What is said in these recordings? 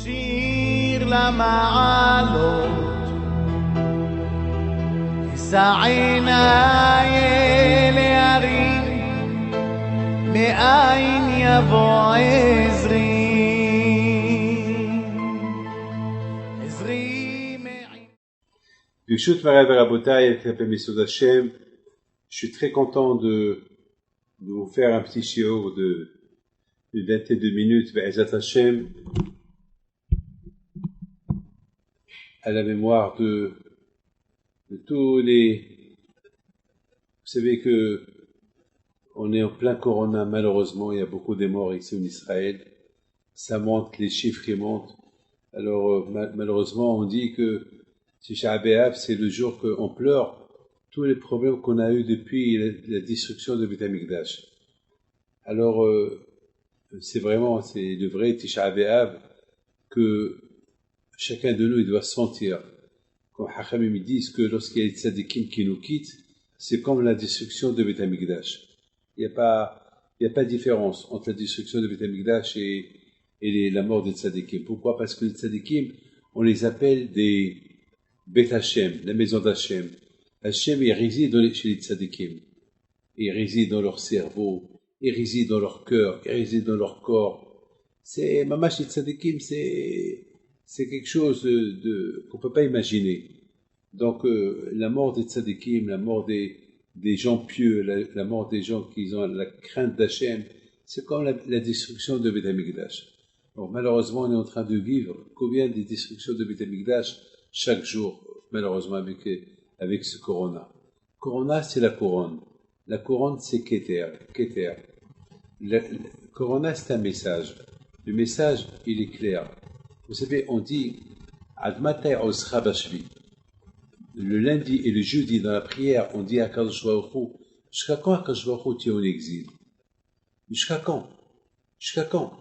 שיר למעלות, אשא עיניי אל ההרים, מאין יבוא עזרי. Bishut Maral Barabotai avec la permission d'Hachem, je suis très content de vous faire un petit shiur de 22 minutes, Be'ezat Hachem, à la mémoire de tous les... Vous savez que on est en plein Corona, malheureusement, il y a beaucoup de morts ici en Israël, ça monte, les chiffres qui montent. Alors malheureusement, on dit que Tisha B'Av, c'est le jour qu'on pleure tous les problèmes qu'on a eus depuis la destruction de Beit HaMikdash. Alors, c'est le vrai Tisha B'Av que chacun de nous, il doit sentir. Comme Hachamim disent que lorsqu'il y a les tzadikim qui nous quittent, c'est comme la destruction de Beit HaMikdash. Il n'y a pas de différence entre la destruction de Beit HaMikdash et la mort des tzadikim. Pourquoi? Parce que les tzadikim, on les appelle des Beit Hashem, la maison d'Hachem. Hachem, il réside chez les tzadikim. Il réside dans leur cerveau, il réside dans leur cœur, il réside dans leur corps. C'est, mamash, les tzadikim, c'est quelque chose qu'on peut pas imaginer. Donc, la mort des tzadikim, la mort des gens pieux, la mort des gens qui ont la crainte d'Hachem, c'est comme la destruction de Beit HaMikdash. Donc, malheureusement, on est en train de vivre combien de destructions de Beit HaMikdash chaque jour, malheureusement, avec ce corona. Corona, c'est la couronne. La couronne, c'est Keter. Corona, c'est un message. Le message, il est clair. Vous savez, on dit, Admatay Osra Bashvi. Le lundi et le jeudi, dans la prière, on dit à Kadosh Baruch Hu, jusqu'à quand Kadosh Baruch Hu tu es en exil? Jusqu'à quand? Jusqu'à quand?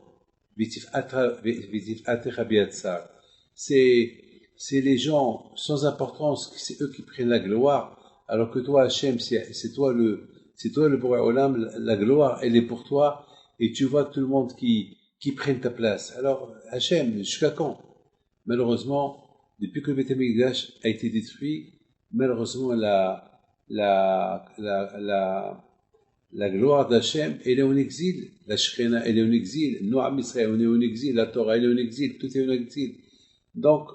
C'est les gens sans importance, c'est eux qui prennent la gloire, alors que toi, Hachem, c'est toi le Boré Olam, la gloire, elle est pour toi, et tu vois tout le monde qui prenne ta place. Alors, Hachem, jusqu'à quand? Malheureusement, depuis que le Beit HaMikdash a été détruit, malheureusement, la gloire d'Hachem, elle est en exil. La Shekhinah, elle est en exil. Noam Israël, on est en exil. La Torah, elle est en exil. Tout est en exil. Donc,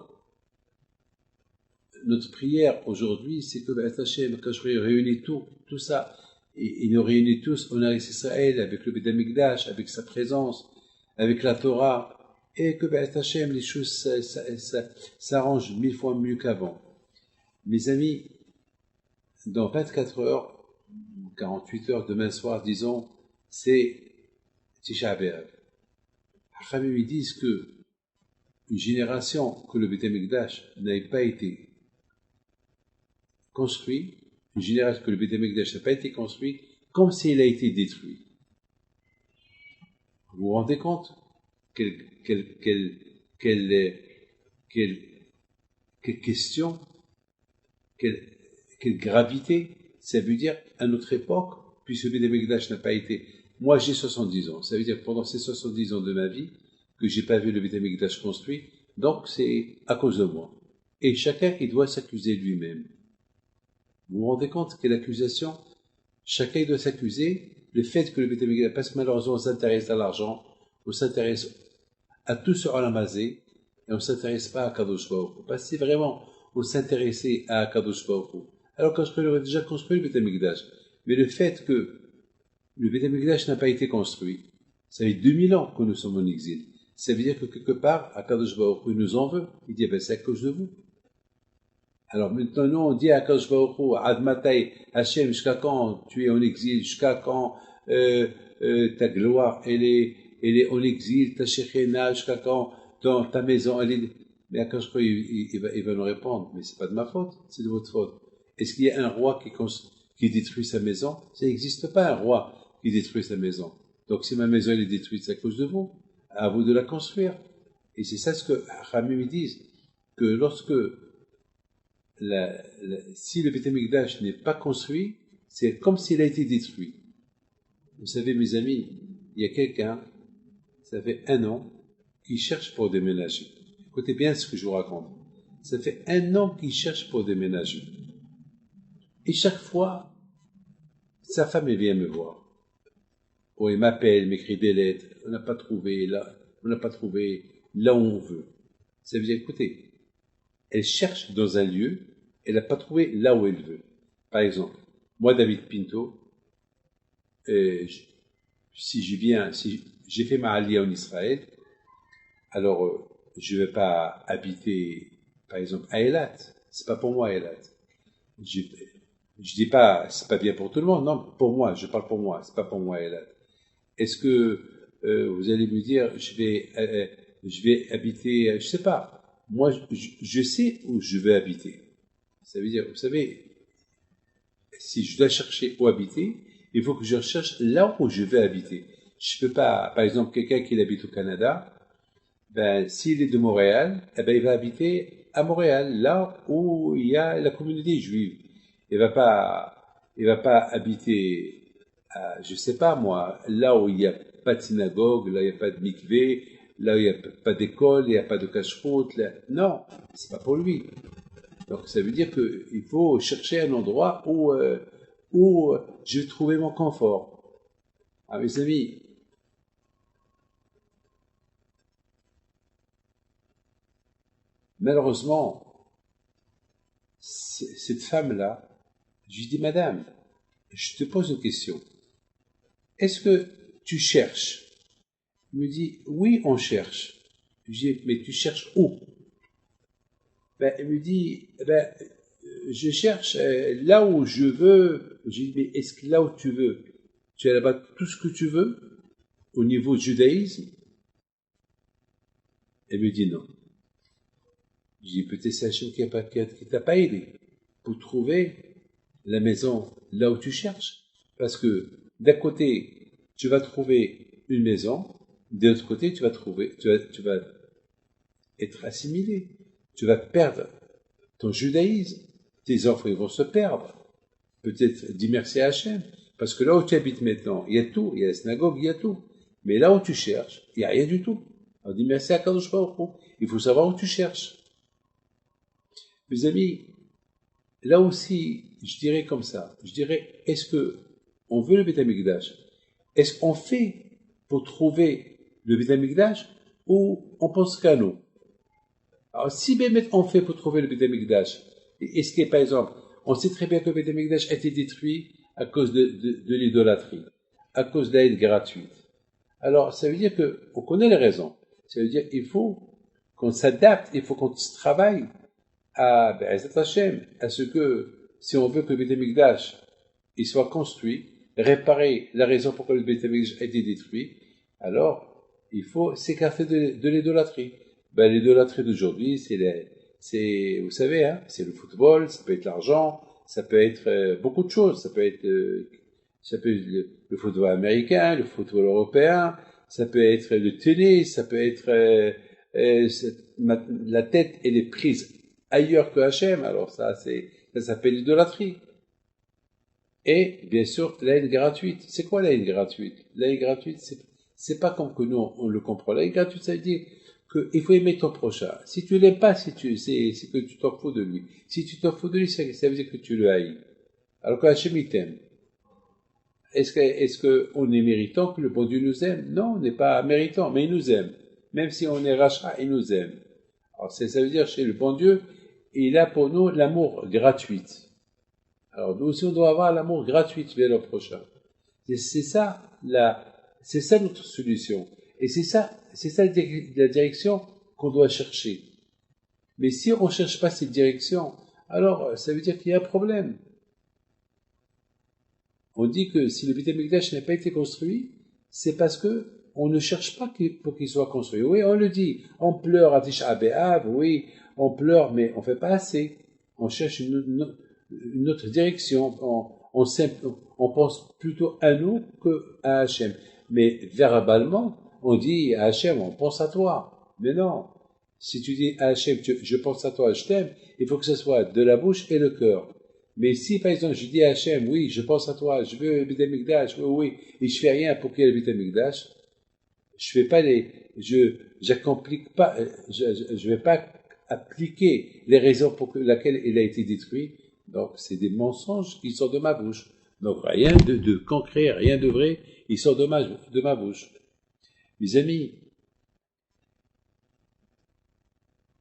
notre prière aujourd'hui, c'est que Hachem, quand je réunis tout ça, et il nous réunit tous en Eretz Israël, avec le Beit HaMikdash, avec sa présence, avec la Torah, et que Hachem, les choses s'arrangent 1000 fois mieux qu'avant. Mes amis, dans 24 heures, 48 heures demain soir, disons, c'est Tisha B'Av. Hachamim, ils disent que une génération que le Beit HaMikdash n'ait pas été construit, une génération que le Beit HaMikdash n'a pas été construit, comme s'il a été détruit. Vous vous rendez compte? Quelle question, quelle gravité, ça veut dire à notre époque, puisque le Beit HaMikdash n'a pas été, moi j'ai 70 ans, ça veut dire que pendant ces 70 ans de ma vie, que j'ai pas vu le Beit HaMikdash construit, donc c'est à cause de moi. Et chacun, il doit s'accuser lui-même. Vous vous rendez compte quelle accusation? Chacun, il doit s'accuser le fait que le Beit HaMikdash, parce que malheureusement on s'intéresse à l'argent, on s'intéresse à tout ce Olamazé, et on ne s'intéresse pas à Kadosh Baruch Hu. Parce que si vraiment on s'intéressait à Kadosh Baruch Hu, alors quand on aurait déjà construit le Beit HaMikdash, mais le fait que le Beit HaMikdash n'a pas été construit, ça fait 2000 ans que nous sommes en exil. Ça veut dire que quelque part, Kadosh Baruch Hu nous en veut. Il dit, c'est à cause de vous. Alors maintenant, nous, on dit à Kadosh Baruch Hu, Admatay, Hachem, jusqu'à quand tu es en exil, jusqu'à quand ta gloire, elle est en exil, ta Shekhinah, jusqu'à quand dans ta maison, elle est... Mais à Kadosh Baruch Hu, il va nous répondre, mais c'est pas de ma faute, c'est de votre faute. Est-ce qu'il y a un roi qui détruit sa maison? Ça n'existe pas, un roi qui détruit sa maison. Donc si ma maison elle est détruite, c'est à cause de vous. À vous de la construire. Et c'est ça ce que Hachamim disent, que lorsque si le Beit HaMikdash n'est pas construit, c'est comme s'il a été détruit. Vous savez, mes amis, il y a quelqu'un, ça fait 1 an, qui cherche pour déménager. Écoutez bien ce que je vous raconte. Ça fait 1 an qu'il cherche pour déménager. Et chaque fois, sa femme, elle vient me voir. Ou il m'appelle, m'écrit des lettres. On n'a pas trouvé là, on n'a pas trouvé là où on veut. Ça veut dire, écoutez, elle cherche dans un lieu, elle n'a pas trouvé là où elle veut. Par exemple, moi, David Pinto, si j'ai fait ma alia en Israël, alors je ne vais pas habiter, par exemple, à Eilat. C'est pas pour moi, Eilat. Je dis pas, c'est pas bien pour tout le monde. Non, pour moi, je parle pour moi. C'est pas pour moi, Eilat. Est-ce que vous allez me dire, je vais habiter, je sais pas. Moi, je sais où je vais habiter. Ça veut dire, vous savez, si je dois chercher où habiter, il faut que je recherche là où je vais habiter. Je peux pas, par exemple, quelqu'un qui habite au Canada, ben, s'il est de Montréal, eh ben, il va habiter à Montréal, là où il y a la communauté juive. Il va pas habiter à, je sais pas moi, là où il n'y a pas de synagogue, là où il n'y a pas de mikvé, là où il n'y a pas d'école, il n'y a pas de cache-route. Non, c'est pas pour lui. Donc ça veut dire qu'il faut chercher un endroit où je vais trouver mon confort. Ah, mes amis, malheureusement, cette femme-là, je lui dis, madame, je te pose une question. Est-ce que tu cherches? Elle me dit, oui, on cherche. Je dis, mais tu cherches où? Ben, elle me dit, ben, je cherche là où je veux. Je dis, mais est-ce que là où tu veux, tu as là-bas tout ce que tu veux au niveau du judaïsme? Elle me dit non. Je dis, peut-être c'est Hachem qui t'a pas aidé pour trouver la maison là où tu cherches. Parce que d'un côté, tu vas trouver une maison, de l'autre côté, tu vas être assimilé. Tu vas perdre ton judaïsme. Tes enfants, ils vont se perdre. Peut-être dis merci à Hachem. Parce que là où tu habites maintenant, il y a tout. Il y a la synagogue, il y a tout. Mais là où tu cherches, il n'y a rien du tout. Alors dis merci à Kadosh Baruch Hu. Il faut savoir où tu cherches. Mes amis, là aussi, je dirais comme ça. Je dirais, est-ce que on veut le Beth Amikdash? Est-ce qu'on fait pour trouver le Beth Amikdash ou on pense qu'à nous? Alors, si Bémet on fait pour trouver le Beth Amikdash, est-ce que, par exemple, on sait très bien que le Beth Amikdash a été détruit à cause de l'idolâtrie, à cause de l'aide gratuite. Alors, ça veut dire qu'on connaît les raisons. Ça veut dire qu'il faut qu'on s'adapte, il faut qu'on travaille à Be'ezat Hashem, à ce que, si on veut que le Beth Amikdash il soit construit, réparer la raison pourquoi le Beth Amikdash a été détruit, alors il faut s'écarter de l'idolâtrie. Ben, l'idolâtrie d'aujourd'hui, c'est, vous savez, hein, c'est le football, ça peut être l'argent, ça peut être beaucoup de choses, ça peut être le football américain, le football européen, ça peut être le tennis, ça peut être la tête elle est prise ailleurs que Hachem, alors ça s'appelle l'idolâtrie. Et bien sûr la haine gratuite. C'est quoi la haine gratuite? La haine gratuite, c'est pas comme que nous on le comprend. La haine gratuite, ça veut dire qu'il faut aimer ton prochain. Si tu l'aimes pas, c'est que tu t'en fous de lui. Si tu t'en fous de lui, ça veut dire que tu le haïs. Alors que Hachem il t'aime. Est-ce qu'on est méritant que le bon Dieu nous aime? Non, on n'est pas méritant, mais il nous aime. Même si on est rachat, il nous aime. Alors ça veut dire chez le bon Dieu, il a pour nous l'amour gratuit. Alors nous aussi on doit avoir l'amour gratuit vers le prochain. C'est ça notre solution. Et c'est ça la direction qu'on doit chercher. Mais si on ne cherche pas cette direction, alors ça veut dire qu'il y a un problème. On dit que si le Beth Amikdash n'a pas été construit, c'est parce que on ne cherche pas pour qu'il soit construit. Oui, on le dit. On pleure à Tisha B'Av, oui, on pleure, mais on ne fait pas assez. On cherche une autre direction. On pense plutôt à nous qu'à Hachem. Mais verbalement, on dit à Hachem, on pense à toi. Mais non. Si tu dis à Hachem, je pense à toi, je t'aime, il faut que ce soit de la bouche et le cœur. Mais si, par exemple, je dis à Hachem, oui, je pense à toi, je veux le Beth Amikdash, oui, et je fais rien pour qu'il y ait le Beth Amikdash, je fais pas j'accomplis pas, je vais pas appliquer les raisons pour lesquelles il a été détruit. Donc, c'est des mensonges qui sortent de ma bouche. Donc, rien de concret, rien de vrai, il sort de ma bouche. Mes amis,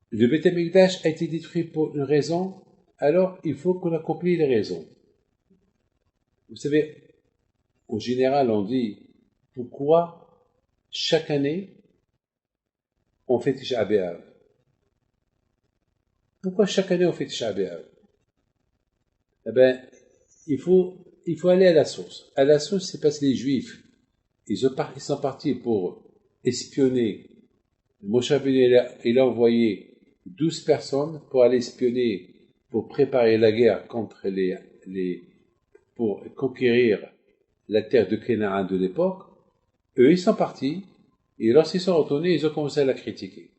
le Beth Amikdash a été détruit pour une raison, alors il faut qu'on accomplisse les raisons. Vous savez, en général, on dit, pourquoi chaque année, on fait Tisha B'Av? Pourquoi chaque année on fait Tisha B'Av? Eh bien, il faut aller à la source. À la source, c'est parce que les Juifs, ils sont partis pour espionner. Moshe Rabbeinu, il a envoyé 12 personnes pour aller espionner, pour préparer la guerre contre pour conquérir la terre de Canaan de l'époque. Eux, ils sont partis, et lorsqu'ils sont retournés, ils ont commencé à la critiquer.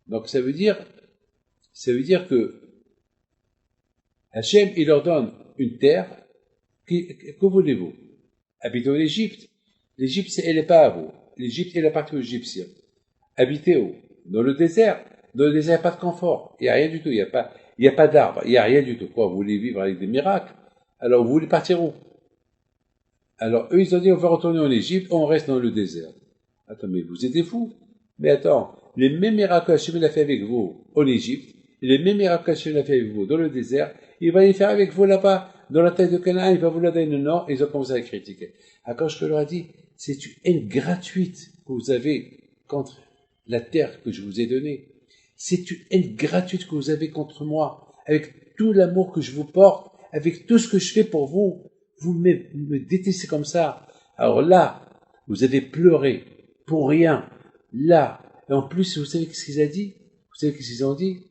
Donc, ça veut dire que Hachem, il leur donne une terre, que voulez-vous? Habitez en Égypte. L'Égypte, elle n'est pas à vous. L'Égypte, elle appartient aux Égyptiens. Habitez où? Dans le désert. Dans le désert, il n'y a pas de confort. Il n'y a rien du tout. Il n'y a pas d'arbres. Il n'y a rien du tout. Quoi, vous voulez vivre avec des miracles? Alors, vous voulez partir où? Alors, eux, ils ont dit, on va retourner en Égypte, on reste dans le désert. Attends, mais vous êtes fous. Mais attends, les mêmes miracles qu'Hachem a fait avec vous en Égypte, et les mêmes miracles qu'Hachem a fait avec vous dans le désert, il va les faire avec vous là-bas, dans la terre de Canaan, il va vous la donner. Non, ils ont commencé à critiquer. Quand je leur ai dit, c'est une haine gratuite que vous avez contre la terre que je vous ai donnée. C'est une haine gratuite que vous avez contre moi, avec tout l'amour que je vous porte, avec tout ce que je fais pour vous. Vous me détestez comme ça. Alors là, vous avez pleuré pour rien. Là, et en plus, vous savez ce qu'ils ont dit? Vous savez ce qu'ils ont dit?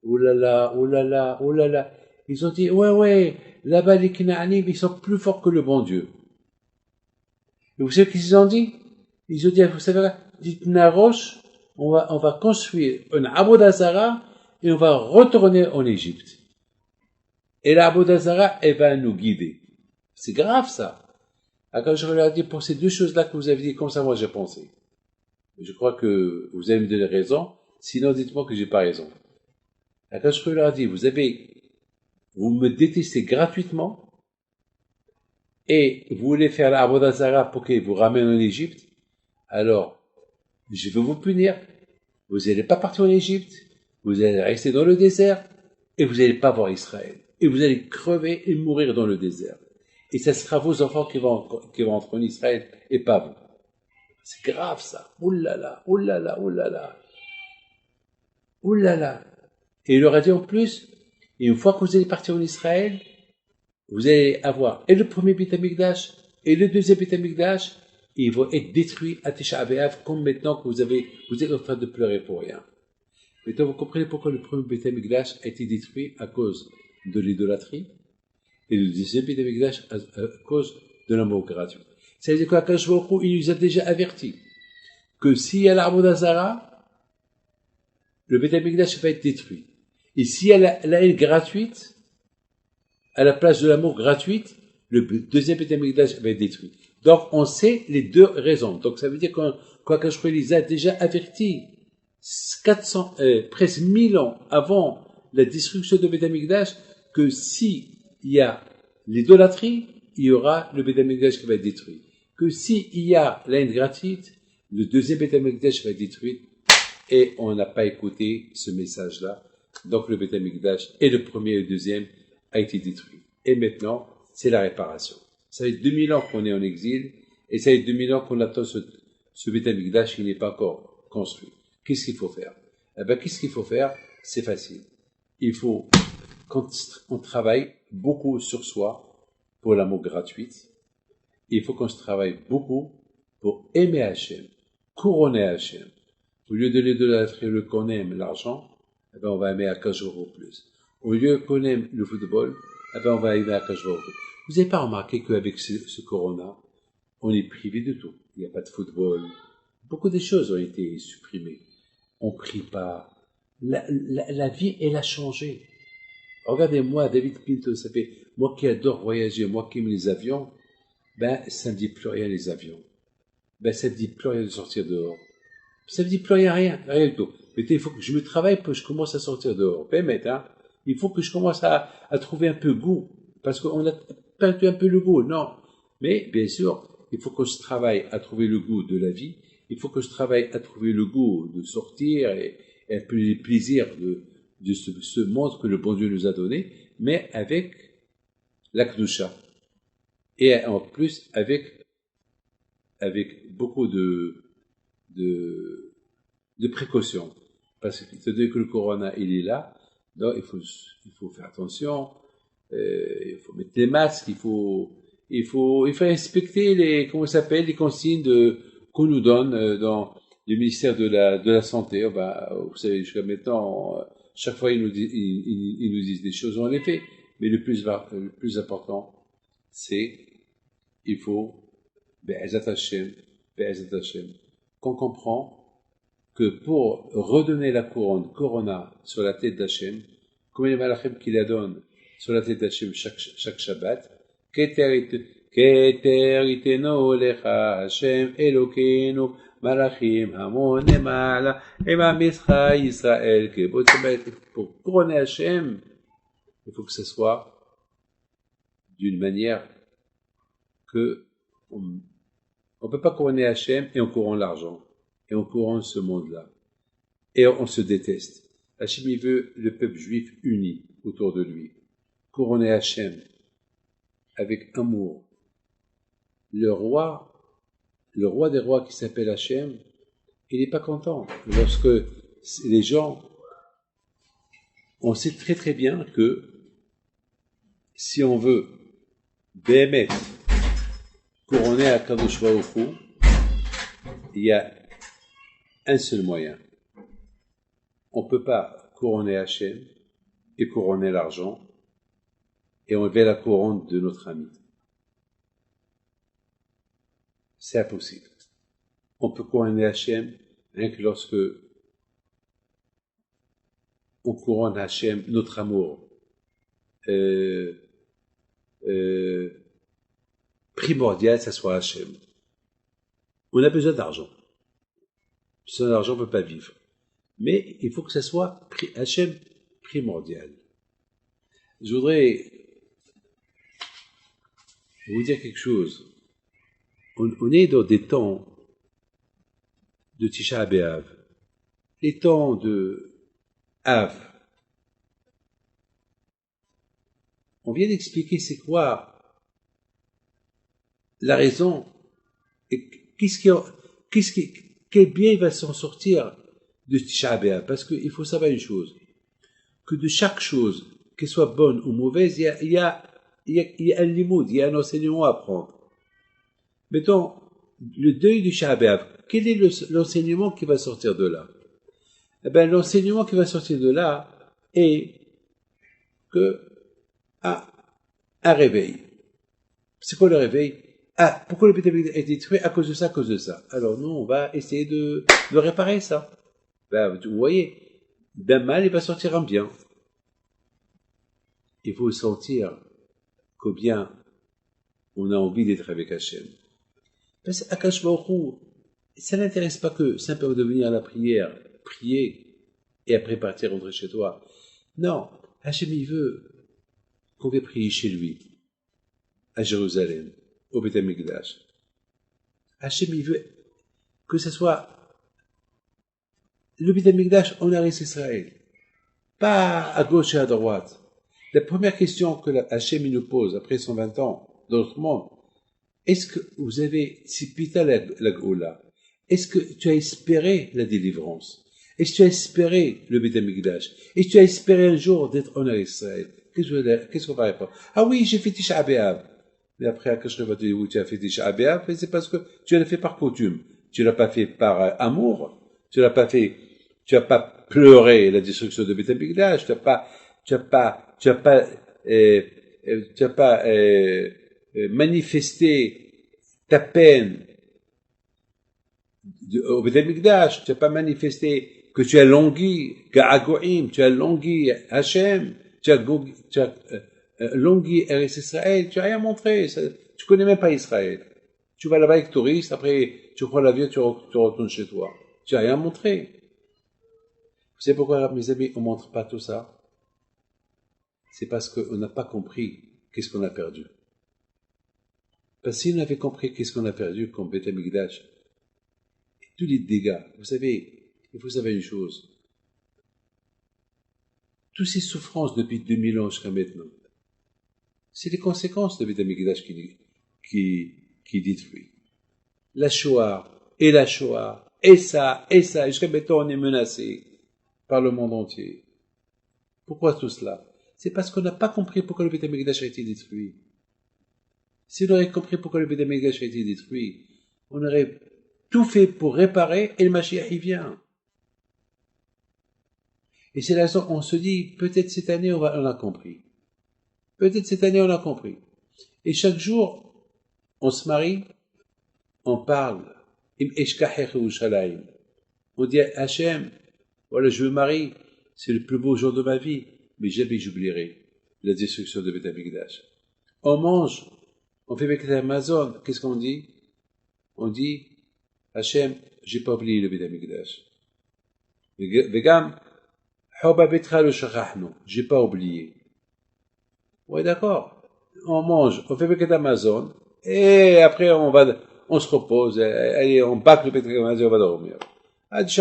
Oh là là, oh là là, oh là là. Ils ont dit, ouais, là-bas les Canaanim, ils sont plus forts que le bon Dieu. Et vous savez ce qu'ils ont dit? Ils ont dit, vous savez, dites Narosh, on va construire un Avodah Zarah et on va retourner en Égypte. Et l'Avodah Zarah, elle va nous guider. C'est grave ça. Quand je leur ai dit, pour ces deux choses-là que vous avez dit, comme ça moi j'ai pensé. Je crois que vous allez me donner raison, sinon dites-moi que j'ai pas raison. Quand je leur ai dit, vous me détestez gratuitement, et vous voulez faire l'Avodah Zarah pour qu'il vous ramène en Égypte, alors, je vais vous punir. Vous n'allez pas partir en Égypte, vous allez rester dans le désert, et vous n'allez pas voir Israël. Et vous allez crever et mourir dans le désert. Et ce sera vos enfants qui vont entrer en Israël, et pas vous. C'est grave ça. Ouh là là, ouh là là, ouh là là. Ouh là là. Et il leur a dit en plus, et une fois que vous allez partir en Israël, vous allez avoir et le premier Beth Amikdash et le deuxième Beth Amikdash, et ils vont être détruits à Tisha B'Av, comme maintenant que vous êtes en train de pleurer pour rien. Maintenant, vous comprenez pourquoi le premier Beth Amikdash a été détruit à cause de l'idolâtrie, et le deuxième Beth Amikdash à cause de l'amour gratuit. Ça veut dire qu'Akadosh Baruch Hu, il nous a déjà averti que s'il y a l'Avodah Zarah, le Beth Amikdash va être détruit. Et s'il y a la haine gratuite, à la place de l'amour gratuite, le deuxième Beth Amikdash va être détruit. Donc, on sait les deux raisons. Donc, ça veut dire qu'Akadosh Baruch Hu les a déjà avertis 400, presque 1000 ans avant la destruction de Beth Amikdash, que s'il y a l'idolâtrie, il y aura le Beth Amikdash qui va être détruit. Que s'il y a la haine gratuite, le deuxième Beth Amikdash va être détruit. Et on n'a pas écouté ce message-là. Donc le Beth Amikdash et le premier et le deuxième a été détruit. Et maintenant, c'est la réparation. Ça fait 2000 ans qu'on est en exil, et ça fait 2000 ans qu'on attend ce Beth Amikdash qui n'est pas encore construit. Qu'est-ce qu'il faut faire? Qu'est-ce qu'il faut faire? C'est facile. Il faut qu'on travaille beaucoup sur soi pour l'amour gratuit. Il faut qu'on se travaille beaucoup pour aimer Hachem, couronner Hachem. Au lieu de l'idolâtrie, le qu'on aime l'argent, on va aimer Akadosh Baruch Hu plus. Au lieu qu'on aime le football, on va aimer Akadosh Baruch Hu. Vous n'avez pas remarqué qu'avec ce corona, on est privé de tout. Il n'y a pas de football. Beaucoup de choses ont été supprimées. On ne prie pas. La vie, elle a changé. Regardez-moi, David Pinto, ça fait, moi qui adore voyager, moi qui aime les avions, ça ne me dit plus rien les avions. Ça ne me dit plus rien de sortir dehors. Ça veut dire plus rien du tout. Mais il faut que je me travaille pour que je commence à sortir dehors. Hein. Il faut que je commence à trouver un peu goût. Parce qu'on a perdu un peu le goût, non. Mais, bien sûr, il faut que je travaille à trouver le goût de la vie. Il faut que je travaille à trouver le goût de sortir et un peu les plaisirs de ce monde que le bon Dieu nous a donné, mais avec la Kdusha. Et en plus, avec beaucoup de précautions. Parce que étant donné que le corona, il est là, donc il faut faire attention, il faut mettre des masques, il faut respecter les consignes qu'on nous donne dans le ministère de la Santé. Vous savez, jusqu'à maintenant, chaque fois ils nous disent des choses, on les fait. Mais le plus important, c'est il faut Be'ezat Hashem, qu'on comprend que pour redonner la couronne Corona sur la tête d'Hachem, comme les malachim qui la donnent sur la tête d'Hachem chaque Shabbat, Keter iteno lecha Hashem Elokeinu malachim hamon emala ema mischa Yisrael kebot. Pour couronner Hachem, il faut que ce soit d'une manière que on ne peut pas couronner Hachem et on couronne l'argent. Et on couronne ce monde-là. Et on se déteste. Hachem, il veut le peuple juif uni autour de lui. Couronner Hachem avec amour. Le roi des rois qui s'appelle Hachem, il n'est pas content. Lorsque les gens, on sait très très bien que si on veut Béhémet couronner à Kadosh Baruch Hu, il y a un seul moyen. On ne peut pas couronner Hachem et couronner l'argent et enlever la couronne de notre ami. C'est impossible. On peut couronner Hachem rien que lorsque on couronne Hachem, notre amour primordial, ça soit Hachem. On a besoin d'argent. Sans argent, on ne peut pas vivre. Mais il faut que ça soit Hachem primordial. Je voudrais vous dire quelque chose. On est dans des temps de Tisha B'Av, les temps de Av. On vient d'expliquer c'est quoi la raison et quel bien il va s'en sortir de Tisha B'Av. Parce qu'il faut savoir une chose, que de chaque chose, qu'elle soit bonne ou mauvaise, il y a un limoud, il y a un enseignement à prendre. Mettons, le deuil du Tisha B'Av, quel est l'enseignement qui va sortir de là? Eh bien, l'enseignement qui va sortir de là est que un réveil. C'est quoi le réveil? Pourquoi le Beth Amikdash est détruit? À cause de ça, à cause de ça. Alors nous, on va essayer de réparer ça. Ben, vous voyez, d'un mal, il va sortir un bien. Il faut sentir combien on a envie d'être avec Hachem. Parce qu'Akash Baruch Hu, ça n'intéresse pas que simplement de venir à la prière, prier, et après partir rentrer chez toi. Non, Hachem, il veut qu'on vienne prier chez lui, à Jérusalem, au Beth Amikdash. Hachem, il veut que ce soit le Beth Amikdash en Eretz Israël, pas à gauche et à droite. La première question que Hachem nous pose après 120 ans dans notre monde, est-ce que vous avez sipita la Goula? Est-ce que tu as espéré la délivrance? Est-ce que tu as espéré le Beth Amikdash? Est-ce que tu as espéré un jour d'être en Israël? Qu'est-ce qu'on va répondre? Ah oui, j'ai fait Tisha B'Av. Mais après, Akash va te dire, oui, tu as fait Tisha B'Av, mais c'est parce que tu l'as fait par coutume. Tu l'as pas fait par amour. Tu n'as pas pleuré la destruction de Beth Amikdash. Tu n'as pas manifesté ta peine au Beth Amikdash. Tu n'as pas manifesté que tu as langui, Ga'agoim, tu as langui Hachem, tu as langui Eretz Israël, tu n'as rien montré, tu connais même pas Israël. Tu vas là-bas avec touriste, après tu prends l'avion, tu retournes chez toi. Tu n'as rien montré. Vous savez pourquoi, mes amis, on ne montre pas tout ça? C'est parce qu'on n'a pas compris qu'est-ce qu'on a perdu. Parce que si on avait compris qu'est-ce qu'on a perdu comme Beth Amikdash, tous les dégâts, vous savez, il faut savoir une chose. Toutes ces souffrances depuis 2000 ans jusqu'à maintenant, c'est les conséquences de Beth Amikdash qui détruit. La Shoah, et ça, jusqu'à maintenant on est menacé par le monde entier. Pourquoi tout cela? C'est parce qu'on n'a pas compris pourquoi le Beth Amikdash a été détruit. Si on aurait compris pourquoi le Beth Amikdash a été détruit, on aurait tout fait pour réparer et le Mashiach y vient. Et c'est la raison, on se dit, peut-être cette année on a compris. Peut-être cette année on a compris. Et chaque jour, on se marie, on parle. On dit à Hachem, voilà, je me marie, c'est le plus beau jour de ma vie, mais jamais j'oublierai la destruction de Beth Amikdash. On mange, on fait avec Amazon, qu'est-ce qu'on dit? On dit, Hachem, j'ai pas oublié le Beth Amikdash. Vegam, Hoba Betra le Shachachnu, j'ai pas oublié. Ouais, d'accord. On mange, on fait avec Amazon, et après on se repose, allez, on bâcle le Beth Amikdash, on va dormir. Après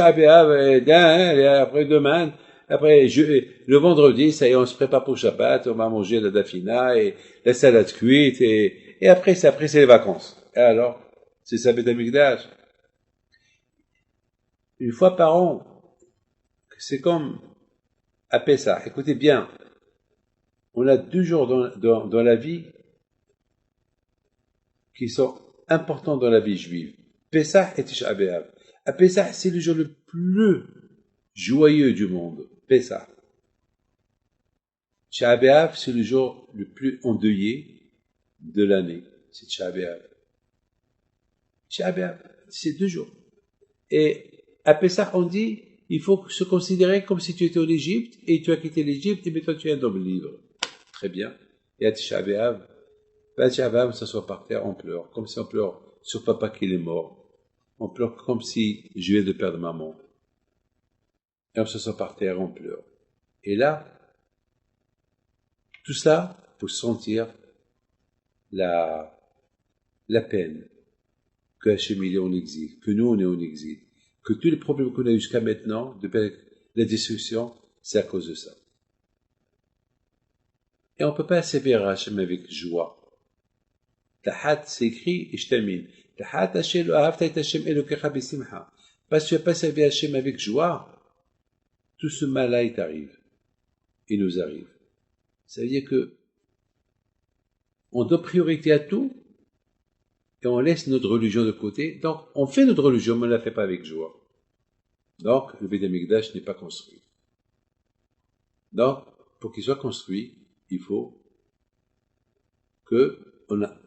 demain, après le vendredi, ça y est, on se prépare pour Shabbat, on va manger la dafina et la salade cuite, et après c'est les vacances. Et alors, c'est ça Beth Amikdash. Une fois par an, c'est comme à Pessah. Écoutez bien, on a 2 jours dans la vie qui sont importants dans la vie juive. Pessah et Tisha B'Av. À Pessah, c'est le jour le plus joyeux du monde. Pessah. Tisha B'Av, c'est le jour le plus endeuillé de l'année. C'est Tisha B'Av. Tisha B'Av, c'est 2 jours. Et à Pessah, on dit, il faut se considérer comme si tu étais en Égypte, et tu as quitté l'Égypte, et maintenant tu es un homme libre. Très bien. Et à Tisha B'Av, on s'assoit par terre, on pleure, comme si on pleure sur papa qui est mort. On pleure comme si je venais de perdre maman. Et on s'assoit par terre, on pleure. Et là, tout ça, faut sentir la peine que Hachem est en exil, que nous on est en exil, que tous les problèmes qu'on a eu jusqu'à maintenant, depuis la destruction, c'est à cause de ça. Et on ne peut pas servir Hachem avec joie. Tahat, c'est écrit, Ishtamin. Tahat Hachem, ahavta et Hachem elokecha besimcha. Parce que tu n'as pas servi Hachem avec joie, tout ce mal-là, il t'arrive. Il nous arrive. Ça veut dire que on donne priorité à tout, et on laisse notre religion de côté. Donc, on fait notre religion, mais on ne la fait pas avec joie. Donc, le Beth Amikdash n'est pas construit. Donc, pour qu'il soit construit, il faut que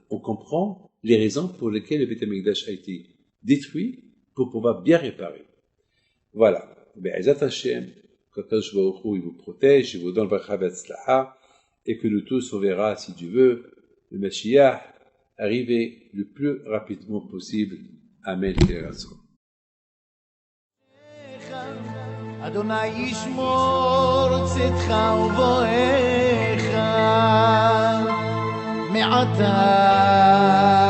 on comprend les raisons pour lesquelles le Beth Amikdash a été détruit pour pouvoir bien réparer. Voilà. Be'ezat Hashem, qu'Akadosh Baruch Hu, il vous protège, il vous donne bracha v'atzlaha, et que nous tous, on verra, si Dieu veut, le Mashiach arriver le plus rapidement possible. Amen. Adonai yishmor tzedcha uvoecha me'ata